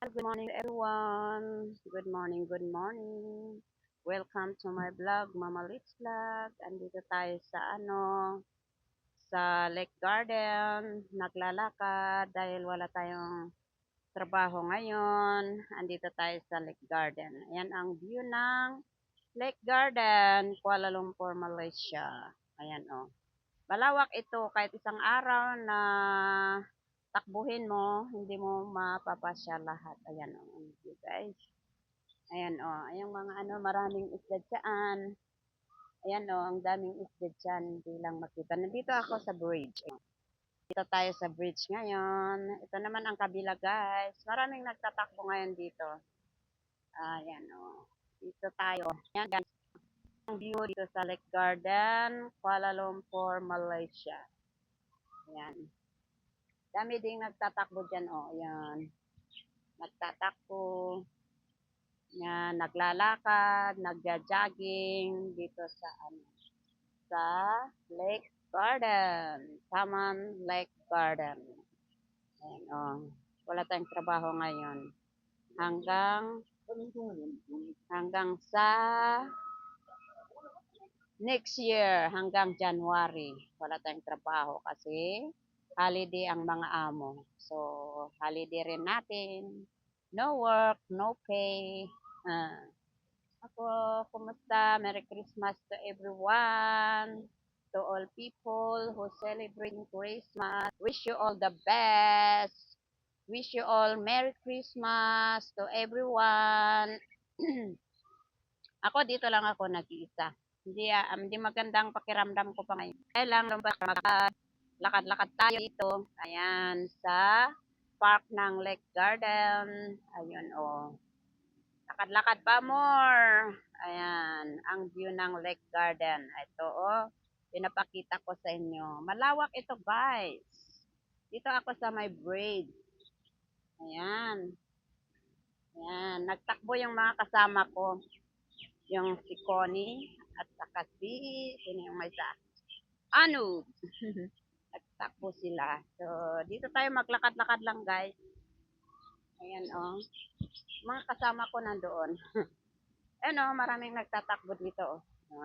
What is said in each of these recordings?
Good morning everyone. Good morning, good morning. Welcome to my vlog, Mama Litz Vlog. Andito tayo sa Lake Garden. Naglalakad dahil wala tayong trabaho ngayon. Andito tayo sa Lake Garden. Ayan ang view ng Lake Garden, Kuala Lumpur, Malaysia. Ayan oh. Malawak ito kahit isang araw na takbuhin mo, hindi mo mapapasya lahat. Ayan o, you guys. Ayan o, ayang mga maraming isda dyan. Ayan o, ang daming isda dyan, hindi lang makita. Nandito ako sa bridge. Dito tayo sa bridge ngayon. Ito naman ang kabila guys. Maraming nagtatakbo ngayon dito. Ayan o, dito tayo. Ayan guys, ang view dito sa Lake Garden, Kuala Lumpur, Malaysia. Ayan. Dami ding nagtatakbo dyan o. Ayan. Nagtatakbo. Yan, naglalakad, nagja-jogging dito sa Lake Garden. Taman Lake Garden. Ayan, oh. Wala tayong trabaho ngayon. Hanggang sa next year, hanggang January. Wala tayong trabaho kasi holiday ang mga amo. So, holiday rin natin. No work, no pay. Ako, kumusta? Merry Christmas to everyone. To all people who celebrate Christmas. Wish you all the best. Wish you all Merry Christmas to everyone. Ako dito lang ako nag-iisa. Hindi magandang pakiramdam ko pa ngayon. Kaya lang lakad-lakad tayo dito. Ayan, sa park ng Lake Garden. Ayun, oh. Lakad-lakad pa more. Ayan, ang view ng Lake Garden. Ito, oh, pinapakita ko sa inyo. Malawak ito, guys. Dito ako sa may bridge. Ayan. Ayan, nagtakbo yung mga kasama ko. Yung si Connie at saka sino yung may sa ano? Nagtakbo sila. So, dito tayo maglakad-lakad lang, guys. Ayan, oh. Mga kasama ko nandoon. Ayan, oh, maraming nagtatakbo dito, oh.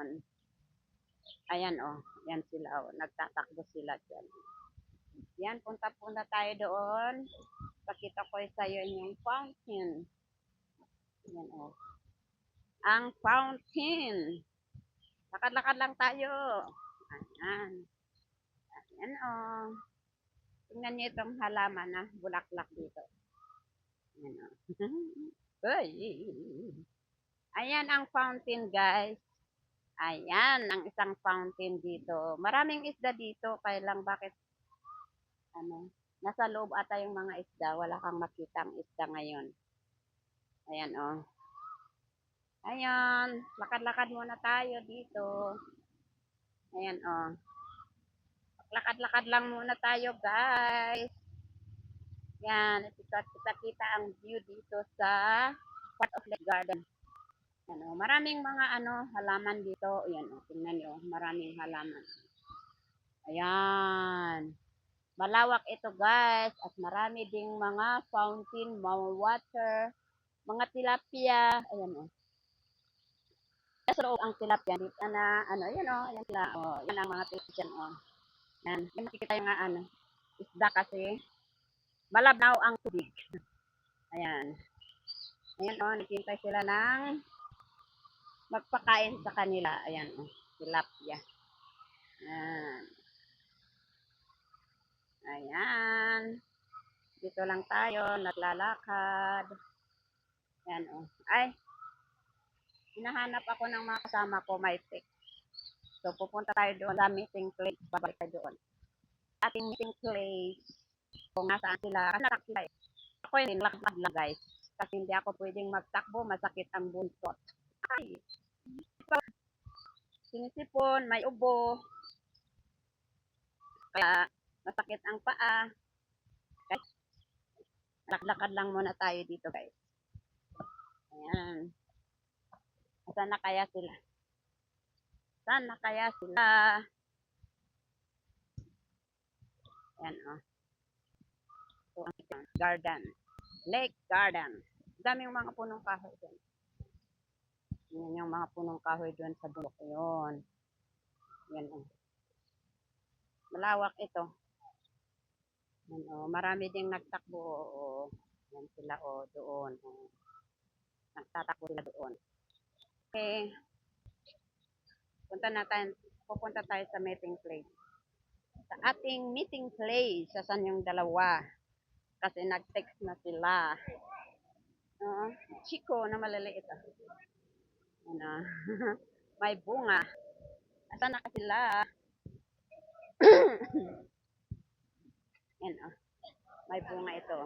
Ayan, oh. Yan sila, oh. Nagtatakbo sila dyan. Yan, punta-punta tayo doon. Pakita ko sa iyo yung fountain. Ayan, oh. Ang fountain. Lakad-lakad lang tayo. Ayan. Ayan, oh. Tingnan niyo itong halaman na bulaklak dito. Ayan, oh. Ayan ang fountain, guys. Ayan, ang isang fountain dito. Maraming isda dito, kaya lang bakit, nasa loob ata yung mga isda. Wala kang makita ang isda ngayon. Ayan, oh. Ayan, lakad-lakad muna tayo dito. Ayan, oh. Lakad-lakad lang muna tayo, guys. Yan, kita ang view dito sa part of the garden. Ano, maraming mga halaman dito. Ayan, oh, tingnan niyo, maraming halaman. Ayan. Malawak ito, guys, at marami ding mga fountain, mga water, mga tilapia. Ayan, oh. Sa loob ang tilapia dito na ayan, oh, ayan sila. Oh, yan ang mga tilapia, oh. Yan, yan makikita yung isda kasi malabnaw ang tubig. Ayan. Ayan, oh, naghintay sila ng magpakain sa kanila. Ayan, oh, tilapia. Ayan. Ayan. Dito lang tayo, naglalakad. Ayan, oh. Ay, hinahanap ako ng mga kasama ko, may text. So, pupunta tayo doon sa meeting place. Babalik tayo doon. Ating meeting place. Kung nasaan sila. Kasi sila eh. Ako yun, lakad lang guys. Kasi hindi ako pwedeng magtakbo. Masakit ang buntot. Ay, sinisipon, may ubo. Kaya, masakit ang paa. Guys, lakad lang muna tayo dito guys. Ayan. Saan na kaya sila? Saan na kaya sila? Ayan, oh. So, garden. Lake Garden. Daming mga punong kahoy doon. Yan yung mga punong kahoy doon sa dulo ko yun. Yan o. Malawak ito. Yan o. Marami ding nagtakbo o. Yan sila o doon. O. Nagtatakbo sila doon. Okay. Pupunta tayo sa meeting place. Sa ating meeting place, saan yung dalawa? Kasi nag-text na sila. Chico na maliliit. Ano, may bunga. Asan na sila? Yan oh. May bunga ito.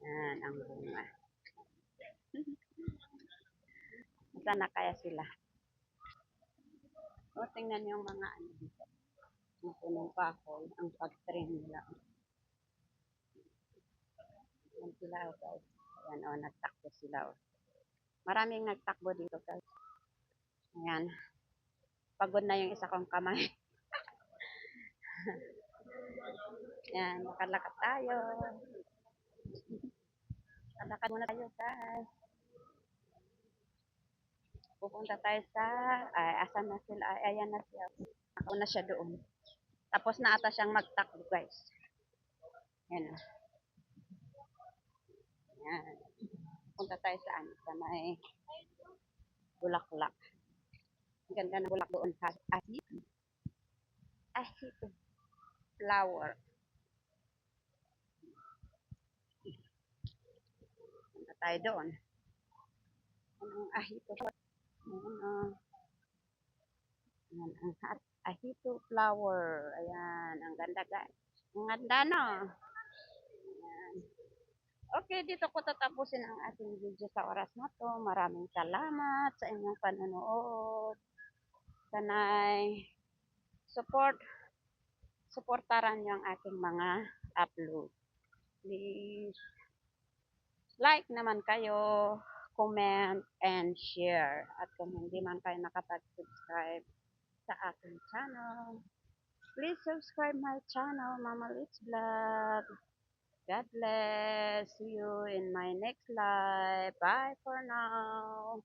Yan ang bunga. Asan na kaya sila? O, tingnan yung mga ano dito. Yung punong kahoy, ang pag-trim nila. Yan sila o guys. Ayan o, nagtakbo sila o. Maraming nagtakbo dito guys. Ayan. Pagod na yung isa kong kamay. Yan, makalakad tayo. Makalakad muna tayo guys. Pupunta tayo sa, asan na sila? Ayan na siya. Ako na siya doon. Tapos na ata siyang magtakbo guys. Yan o. Yan. Punta tayo sa ano, sa may bulaklak. Ang ganda ng bulak doon. Ahito. Ahito. Flower. Punta tayo doon. Anong ahito? Ayan, ang ahito flower. Ayan, ang ganda guys. Ang ganda no? Ayan. Okay, dito ko tatapusin ang ating video sa oras na to. Maraming salamat sa inyong panonood. Sanay supportaran niyo ang aking mga upload. Please like naman kayo, comment, and share. At kung hindi man kayo nakapag-subscribe sa aking channel, please subscribe my channel, Mama Litz Vlog. God bless. See you in my next live. Bye for now.